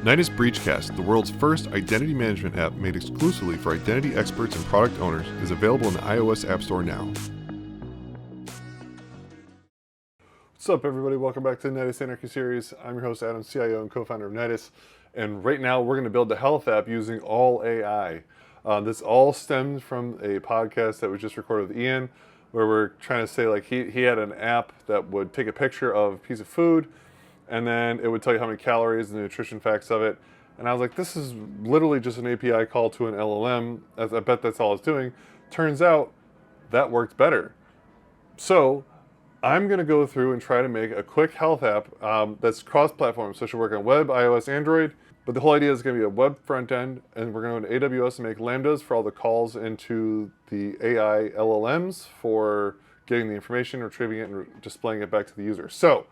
Nidus Breachcast, the world's first identity management app made exclusively for identity experts and product owners, is available in the iOS App Store now. What's up, everybody? Welcome back to the Nidus Anarchy series. I'm your host, Adam, CIO and co-founder of Nidus. And right now, we're going to build the health app using all AI. This all stems from a podcast that was just recorded with Ian, where we're trying to say, like, he had an app that would take a picture of a piece of food, and then it would tell you how many calories and the nutrition facts of it. And I was like, this is literally just an API call to an LLM. I bet that's all it's doing. Turns out that worked better. So I'm going to go through and try to make a quick health app that's cross-platform. So it should work on web, iOS, Android. But the whole idea is going to be a web front end, and we're going to go to AWS and make Lambdas for all the calls into the AI LLMs for getting the information, retrieving it, and displaying it back to the user. So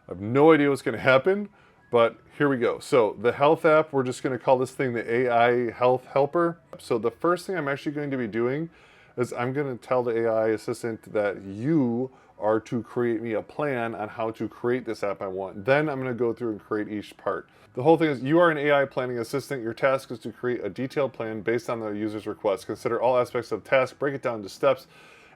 I have no idea what's going to happen, but here we go. So the health app, we're just going to call this thing the AI Health Helper. So the first thing I'm actually going to be doing is I'm going to tell the AI assistant that you are to create me a plan on how to create this app I want. Then I'm going to go through and create each part. The whole thing is you are an AI planning assistant. Your task is to create a detailed plan based on the user's request. Consider all aspects of the task, break it down into steps,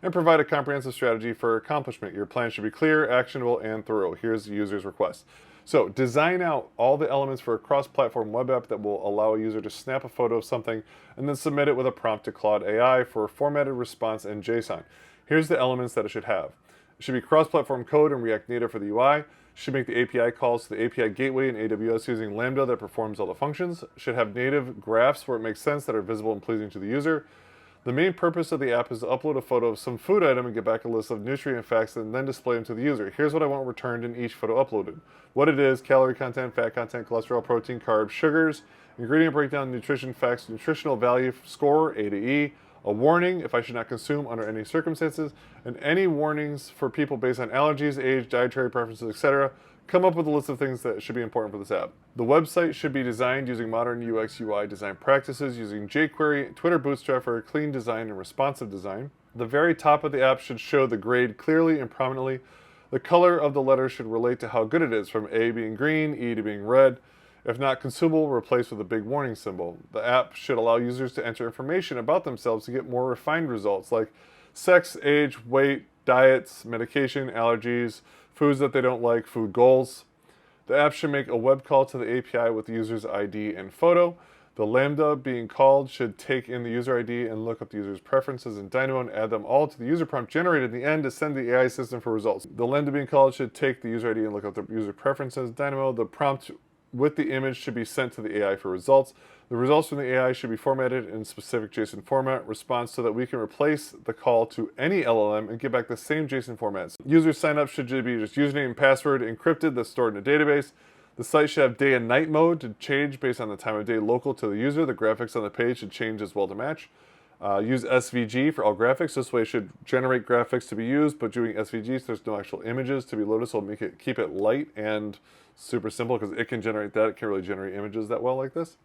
and provide a comprehensive strategy for accomplishment. Your plan should be clear, actionable, and thorough. Here's the user's request. So design out all the elements for a cross-platform web app that will allow a user to snap a photo of something and then submit it with a prompt to Claude AI for a formatted response in JSON. Here's the elements that it should have. It should be cross-platform code and React Native for the UI. Should make the API calls to the API gateway in AWS using Lambda that performs all the functions. Should have native graphs where it makes sense that are visible and pleasing to the user. The main purpose of the app is to upload a photo of some food item and get back a list of nutrient facts and then display them to the user. Here's what I want returned in each photo uploaded. What it is, calorie content, fat content, cholesterol, protein, carbs, sugars, ingredient breakdown, nutrition facts, nutritional value score, A to E, a warning if I should not consume under any circumstances, and any warnings for people based on allergies, age, dietary preferences, etc. Come up with a list of things that should be important for this app. The website should be designed using modern UX UI design practices using jQuery, Twitter Bootstrap for clean design and responsive design. The very top of the app should show the grade clearly and prominently. The color of the letter should relate to how good it is, from A being green, E to being red. If not consumable, replace with a big warning symbol. The app should allow users to enter information about themselves to get more refined results like sex, age, weight, diets, medication, allergies, foods that they don't like, food goals. The app should make a web call to the API with the user's ID and photo. The Lambda being called should take in the user ID and look up the user's preferences in Dynamo and add them all to the user prompt generated in the end to send the AI system for results. The Lambda being called should take the user ID and look up the user preferences in Dynamo. The prompt with the image should be sent to the AI for results. The results from the AI should be formatted in specific JSON format response so that we can replace the call to any LLM and get back the same JSON formats. User signup should be just username and password encrypted that's stored in a database. The site should have day and night mode to change based on the time of day local to the user. The graphics on the page should change as well to match. Use SVG for all graphics. This way it should generate graphics to be used, but doing SVG so there's no actual images to be loaded, so keep it light and super simple because it can generate that. It can't really generate images that well like this.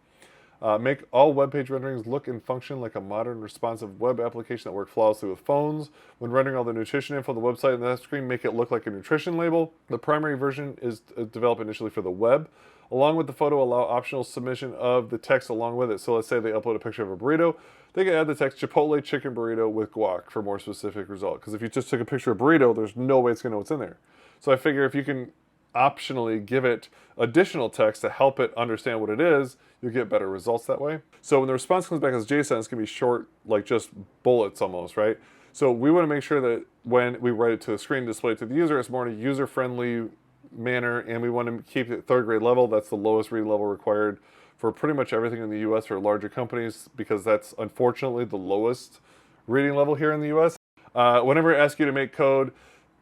Make all web page renderings look and function like a modern responsive web application that works flawlessly with phones. When rendering all the nutrition info on the website and the screen, make it look like a nutrition label. The primary version is developed initially for the web. Along with the photo, allow optional submission of the text along with it. So let's say they upload a picture of a burrito. They can add the text Chipotle chicken burrito with guac for more specific result. Because if you just took a picture of a burrito, there's no way it's going to know what's in there. So I figure if you can optionally give it additional text to help it understand what it is, you'll get better results that way. So when the response comes back as JSON, it's going to be short, like just bullets almost, right? So we want to make sure that when we write it to the screen, display it to the user, it's more in a user-friendly manner, and we want to keep it third grade level. That's the lowest reading level required for pretty much everything in the US for larger companies, because that's unfortunately the lowest reading level here in the US. Whenever I ask you to make code,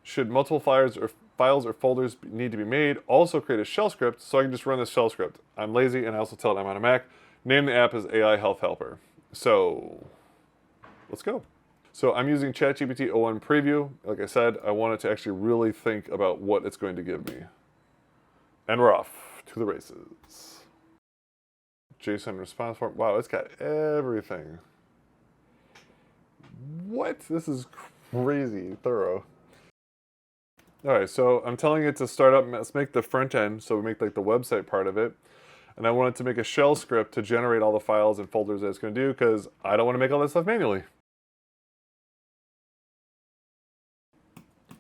should multiple files or folders need to be made? Also create a shell script so I can just run this shell script. I'm lazy and I also tell it I'm on a Mac. Name the app as AI Health Helper. So let's go. So I'm using ChatGPT o1 Preview. Like I said, I wanted to actually really think about what it's going to give me. And we're off to the races. JSON response form. Wow, it's got everything. What? This is crazy thorough. All right, so I'm telling it to start up, let's make the front end, so we make like the website part of it. And I wanted to make a shell script to generate all the files and folders that it's going to do because I don't want to make all that stuff manually.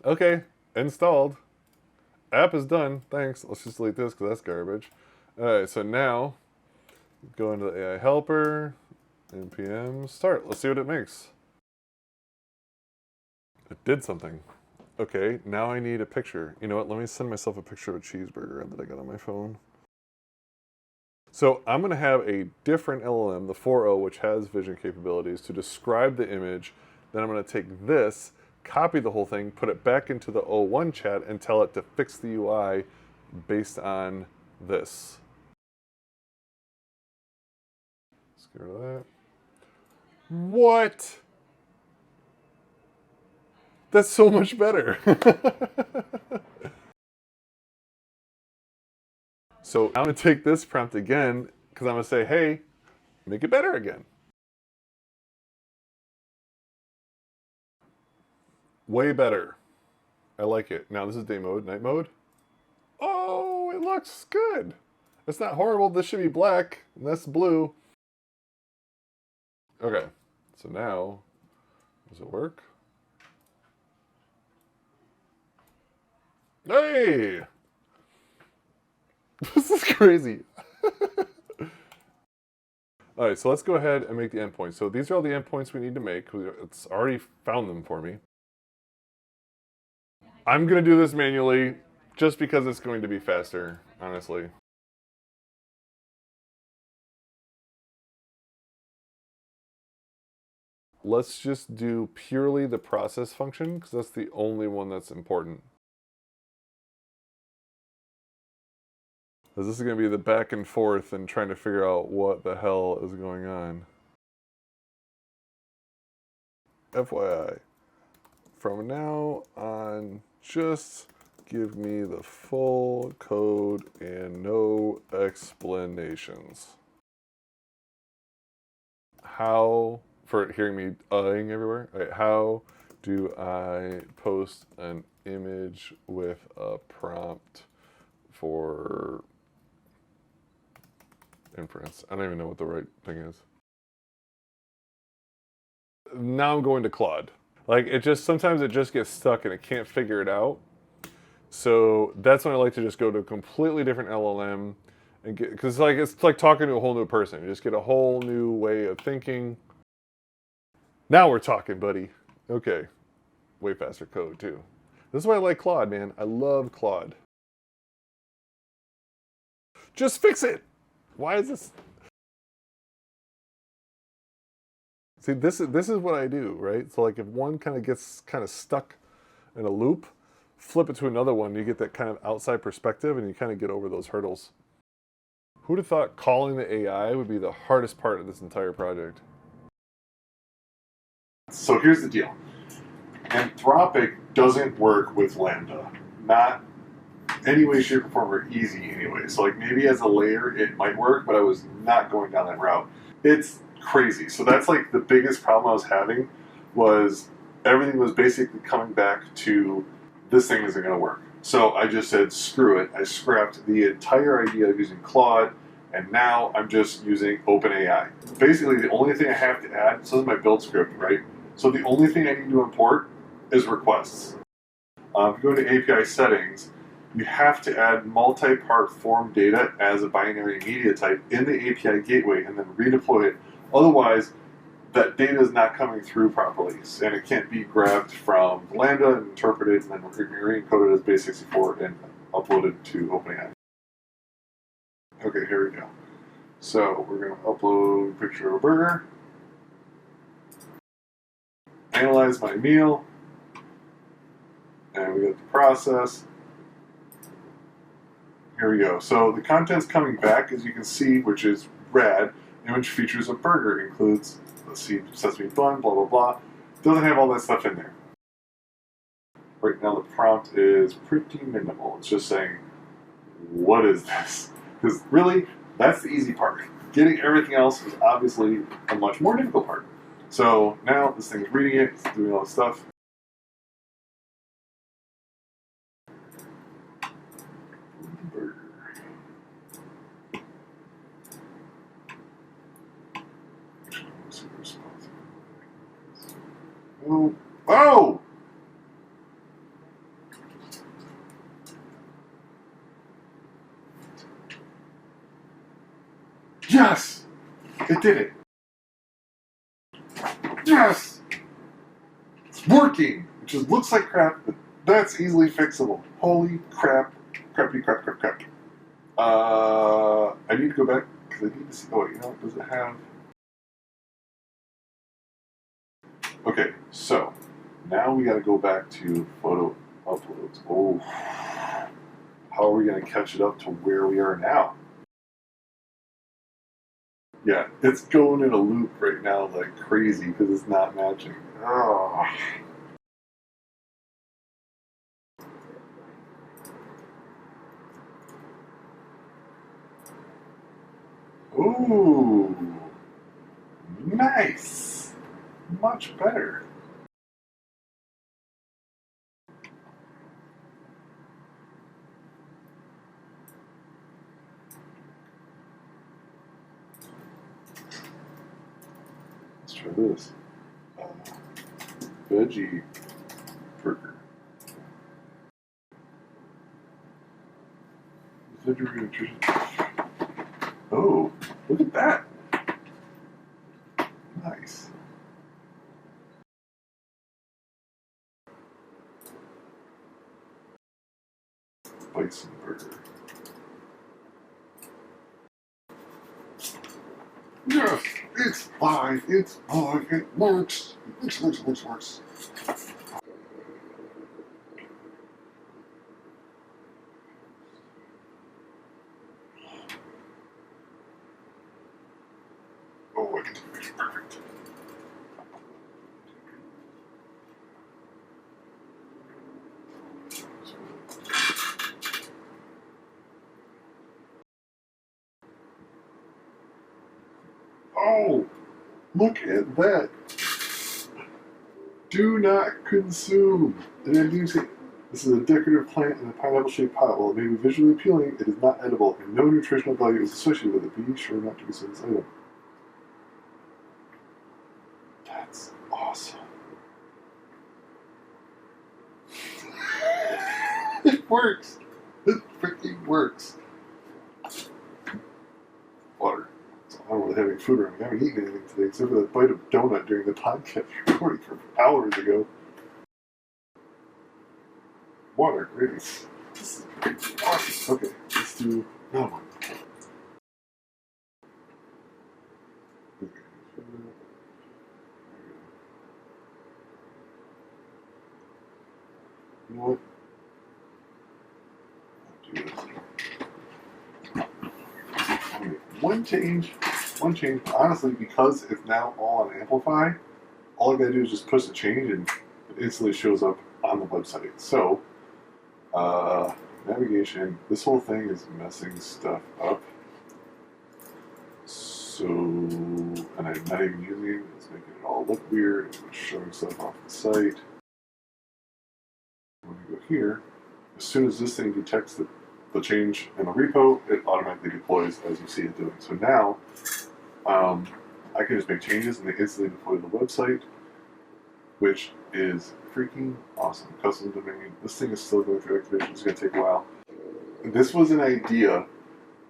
Okay, installed. App is done. Thanks. Let's just delete this because that's garbage. All right, so now go into the AI helper, npm start. Let's see what it makes. It did something. Okay, now I need a picture. You know what? Let me send myself a picture of a cheeseburger that I got on my phone. So I'm going to have a different LLM, the 4o, which has vision capabilities, to describe the image. Then I'm going to take this, copy the whole thing, put it back into the O1 chat, and tell it to fix the UI based on this. Let's get rid of that. What? That's so much better. So I'm going to take this prompt again because I'm going to say, hey, make it better again. Way better. I like it. Now this is day mode, night mode. Oh, it looks good. It's not horrible. This should be black, and that's blue. Okay, so now, does it work? Hey! This is crazy. All right, so let's go ahead and make the endpoints. So these are all the endpoints we need to make. It's already found them for me. I'm going to do this manually just because it's going to be faster, honestly. Let's just do purely the process function because that's the only one that's important. Because this is going to be the back and forth and trying to figure out what the hell is going on. FYI, from now on, just give me the full code and no explanations. How, for hearing me uhing everywhere, right, how do I post an image with a prompt for inference? I don't even know what the right thing is. Now I'm going to Claude. Like, sometimes it just gets stuck and it can't figure it out. So that's when I like to just go to a completely different LLM and get, because it's like talking to a whole new person. You just get a whole new way of thinking. Now we're talking, buddy. Okay, way faster code too. This is why I like Claude, man. I love Claude. Just fix it. Why is this? See, this is what I do, right? So like if one kind of gets kind of stuck in a loop, flip it to another one, you get that kind of outside perspective and you kind of get over those hurdles. Who'd have thought calling the AI would be the hardest part of this entire project? So here's the deal. Anthropic doesn't work with Lambda. Not any way, shape, or form, or easy anyway. So like maybe as a layer it might work, but I was not going down that route. It's crazy. So that's like the biggest problem I was having was everything was basically coming back to this thing isn't going to work. So I just said, screw it. I scrapped the entire idea of using Claude, and now I'm just using OpenAI. Basically, the only thing I have to add, so this is my build script, right? So the only thing I need to import is requests. If you go to API settings, you have to add multi-part form data as a binary media type in the API gateway and then redeploy it. Otherwise, that data is not coming through properly, and it can't be grabbed from Lambda and interpreted and then re-encoded as base64 and uploaded to OpenAI. Okay, here we go. So we're going to upload a picture of a burger, analyze my meal, and we got the process. Here we go. So the content's coming back, as you can see, which is rad. Image features a burger, includes, let's see, sesame bun, blah, blah, blah. Doesn't have all that stuff in there. Right now the prompt is pretty minimal. It's just saying, what is this? Because really, that's the easy part. Getting everything else is obviously a much more difficult part. So now this thing is reading it, it's doing all this stuff. Burger. super responsive. Oh! Oh! Yes! It did it! Yes! It's working! It just looks like crap, but that's easily fixable. Holy crap. Crappy crap, crap, crap. I need to go back because I need to see. Oh, you know what? Does it have. Okay, so now we got to go back to photo uploads. Oh, how are we going to catch it up to where we are now? Yeah, it's going in a loop right now like crazy because it's not matching. Oh. Ooh, nice. Much better. Let's try this. Veggie burger. Veggie nutrition. Oh, look at that. Nice. Bison burger. Yes, it's fine. It's fine. It works. Works. Oh, I can do it. Perfect. Oh, look at that. Do not consume. And then you say, this is a decorative plant in a pineapple-shaped pot. While it may be visually appealing, it is not edible, and no nutritional value is associated with it. Be sure not to consume this item. That's awesome. It works. It freaking works. Water. So I don't really have any food around me. I haven't eaten anything today except for that bite of donut during the podcast recording from hours ago. Water, great. This is awesome. Okay, let's do another one. You know what? I'll do this. Okay, one change. Honestly, because it's now all on Amplify, all I gotta do is just push the change and it instantly shows up on the website. So, navigation, this whole thing is messing stuff up. So, and I'm not even using it, it's making it all look weird, it's showing stuff off the site. When we go here, as soon as this thing detects the change in the repo, it automatically deploys as you see it doing. So now, I can just make changes and they instantly deploy to the website, which is freaking awesome. Custom domain. This thing is still going through activation. It's going to take a while. This was an idea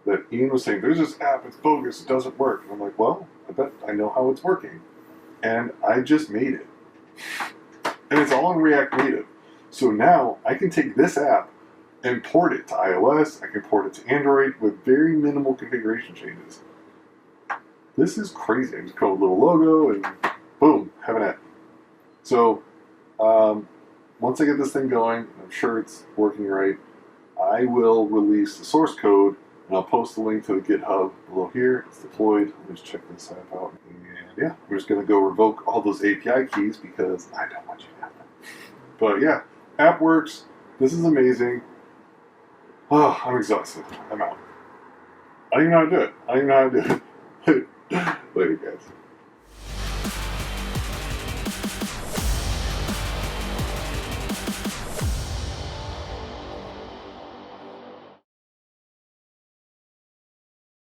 that Ian was saying, there's this app, it's bogus, it doesn't work. And I'm like, well, I bet I know how it's working. And I just made it. And it's all in React Native. So now I can take this app and port it to iOS. I can port it to Android with very minimal configuration changes. This is crazy. I just put a little logo and boom, have an app. So once I get this thing going, I'm sure it's working right, I will release the source code and I'll post the link to the GitHub below here. It's deployed. Let me just check this app out. And yeah, we're just going to go revoke all those API keys because I don't want you to have them. But yeah, app works. This is amazing. Oh, I'm exhausted. I'm out. I don't even know how to do it. Later, guys.